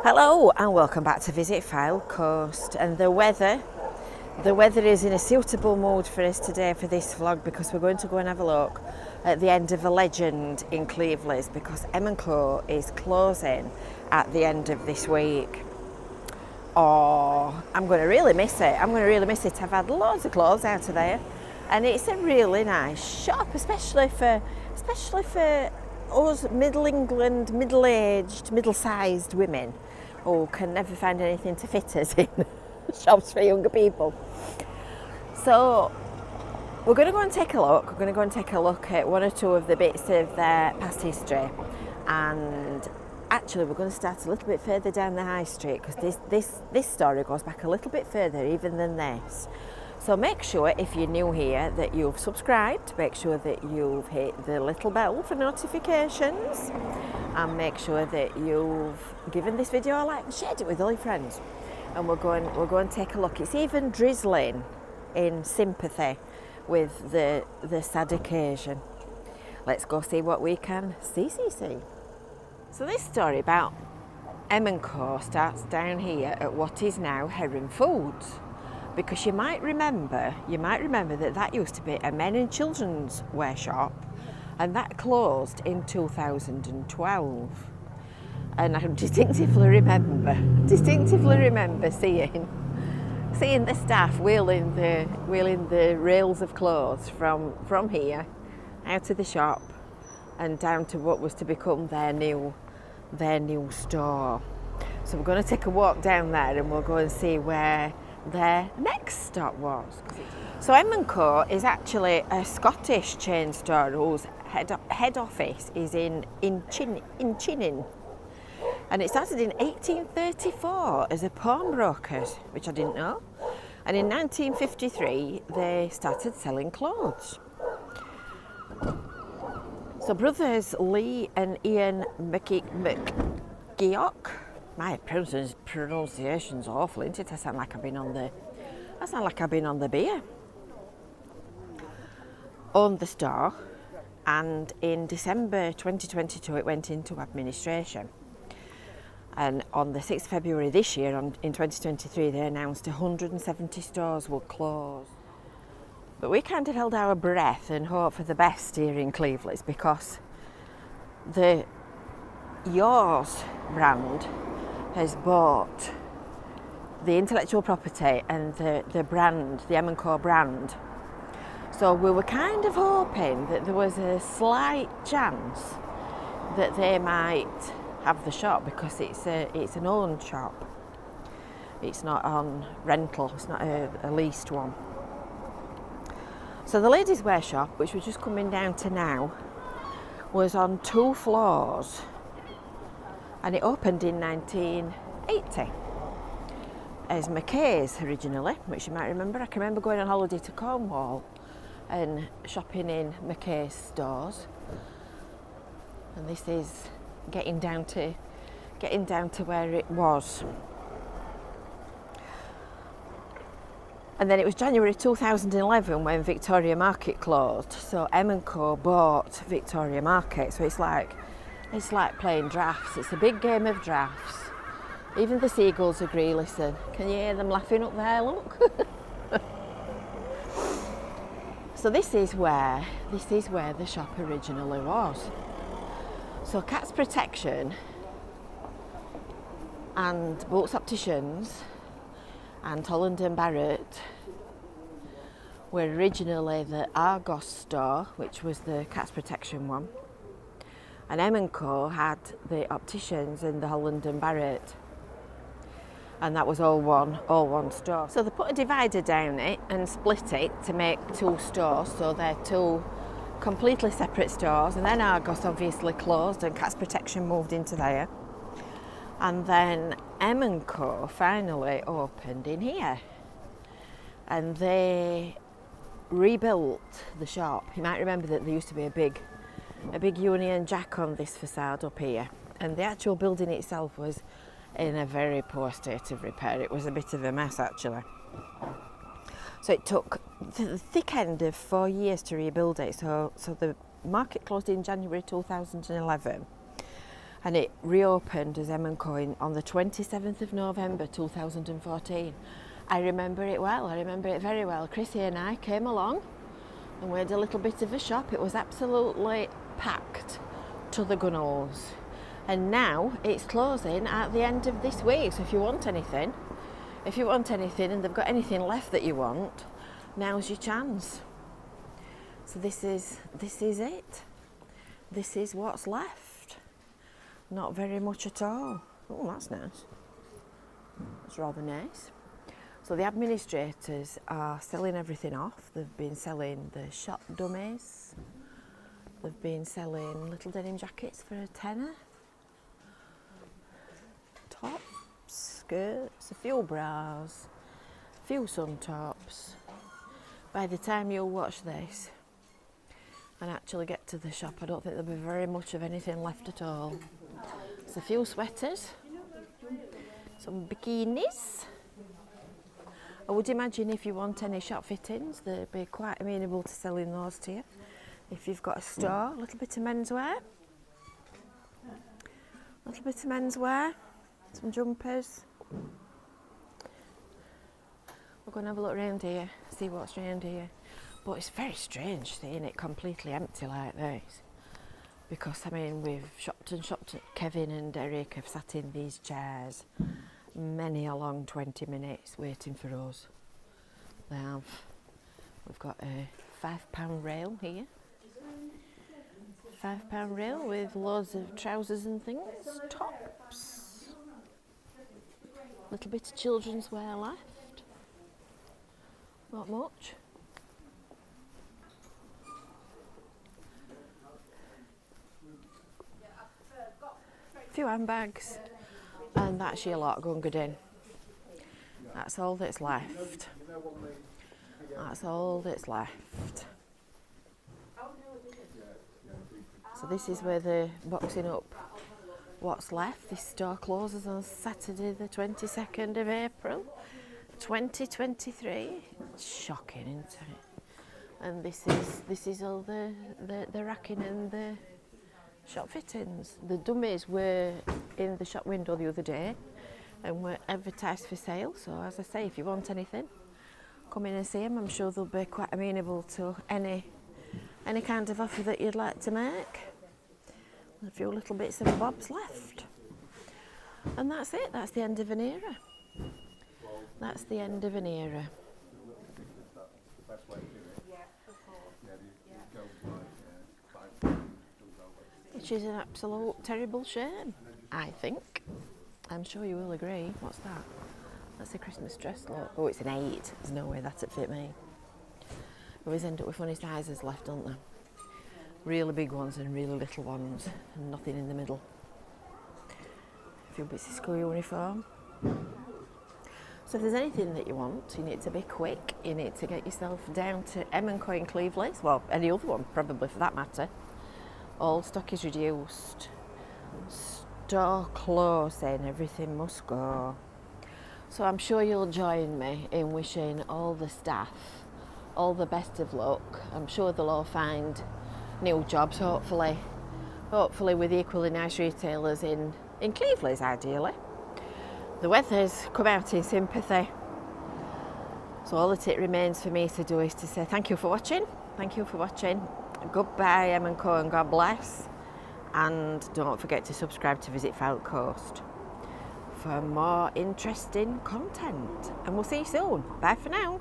Hello and welcome back to Visit Fylde Coast. And the weather is in a suitable mood for us today for this vlog, because we're going to go and have a look at the end of a legend in Cleveleys, because M&Co is closing at the end of this week. Oh, I'm going to really miss it. I've had loads of clothes out of there, and it's a really nice shop, especially for us Middle England, middle-aged, middle-sized women who can never find anything to fit us in shops for younger people. So we're going to go and take a look. We're going to go and take a look at one or two of the bits of their past history, and actually we're going to start a little bit further down the high street, because this story goes back a little bit further even than this. So make sure, if you're new here, that you've subscribed, make sure that you've hit the little bell for notifications, and make sure that you've given this video a like and shared it with all your friends. And we're going to take a look. It's even drizzling in sympathy with the sad occasion. Let's go see what we can see. So this story about M&Co starts down here at what is now Heron Foods. Because you might remember that used to be a men and children's wear shop, and that closed in 2012. And I distinctively remember seeing the staff wheeling the rails of clothes from here out of the shop and down to what was to become their new store. So we're going to take a walk down there, and we'll go and see where their next stop was. So M&Co is actually a Scottish chain store whose head office is in Chinning, and it started in 1834 as a pawnbroker, which I didn't know, and in 1953 they started selling clothes. So brothers Lee and Ian McGeoch, my pronunciation's awful, isn't it? I sound like I've been on the beer. Owned the store, and in December 2022 it went into administration. And on the 6th of February this year, in 2023, they announced 170 stores will close. But we kind of held our breath and hoped for the best here in Cleveleys, because the Yours brand has bought the intellectual property and the brand, the M&Co brand. So we were kind of hoping that there was a slight chance that they might have the shop, because it's an owned shop. It's not on rental, it's not a leased one. So the ladies' wear shop, which we're just coming down to now, was on 2 floors. And it opened in 1980 as McKay's originally, which you might remember. I can remember going on holiday to Cornwall and shopping in McKay's stores. And this is getting down to where it was. And then it was January 2011 when Victoria Market closed. So M&Co bought Victoria Market. So it's like playing drafts. It's a big game of drafts. Even the seagulls agree. Listen, can you hear them laughing up there? Look. So this is where the shop originally was. So Cat's Protection and Boots Opticians and Holland and Barrett were originally the Argos store, which was the Cat's Protection one. And M&Co had the Opticians and the Holland and Barrett, and that was all one store. So they put a divider down it and split it to make 2 stores, so they're 2 completely separate stores. And then Argos obviously closed and Cat's Protection moved into there, and then M&Co finally opened in here, and they rebuilt the shop. You might remember that there used to be a big Union Jack on this facade up here, and the actual building itself was in a very poor state of repair. It was a bit of a mess actually. So it took the thick end of 4 years to rebuild it. So the market closed in January 2011, and it reopened as M&Co on the 27th of November 2014. I remember it well, I remember it very well. Chrissy and I came along and we had a little bit of a shop. It was absolutely packed to the gunnels. And now it's closing at the end of this week, so if you want anything and they've got anything left that you want, now's your chance. So this is it. This is what's left. Not very much at all. Oh, that's nice. That's rather nice. So the administrators are selling everything off. They've been selling the shop dummies. They've been selling little denim jackets for £10. Tops, skirts, a few bras, a few sun tops. By the time you'll watch this and actually get to the shop, I don't think there'll be very much of anything left at all. There's a few sweaters, some bikinis. I would imagine if you want any shop fittings, they'd be quite amenable to selling those to you. If you've got a store, a little bit of menswear, some jumpers. We're going to have a look around here, see what's around here. But it's very strange seeing it completely empty like this. Because, I mean, we've shopped and shopped. Kevin and Derek have sat in these chairs many a long 20 minutes waiting for us. They have. We've got a £5 rail here. £5 rail with loads of trousers and things, tops. Little bit of children's wear left. Not much. A few handbags, and that's your lot gungered in. That's all that's left. That's all that's left. So this is where they're boxing up what's left. This store closes on Saturday the 22nd of April 2023. It's shocking, isn't it? And this is all the racking and the shop fittings. The dummies were in the shop window the other day and were advertised for sale. So as I say, if you want anything, come in and see them. I'm sure they'll be quite amenable to any kind of offer that you'd like to make. A few little bits and bobs left. And that's it. That's the end of an era. That's the end of an era. Which is an absolute terrible shame, I think. I'm sure you will agree. What's that? That's a Christmas dress, look. Oh, it's an 8. There's no way that'd fit me. Always end up with funny sizes left, don't they? Really big ones and really little ones, and nothing in the middle. A few bits of school uniform. So if there's anything that you want, you need to be quick. You need to get yourself down to M&Co in Cleveleys, well, any other one probably for that matter. All stock is reduced. Store closing, everything must go. So I'm sure you'll join me in wishing all the staff all the best of luck. I'm sure they'll all find new jobs, hopefully with equally nice retailers in Cleveleys, ideally. The weather's come out in sympathy. So all that it remains for me to do is to say thank you for watching. Goodbye M&Co and God bless. And don't forget to subscribe to Visit Fylde Coast for more interesting content. And we'll see you soon. Bye for now.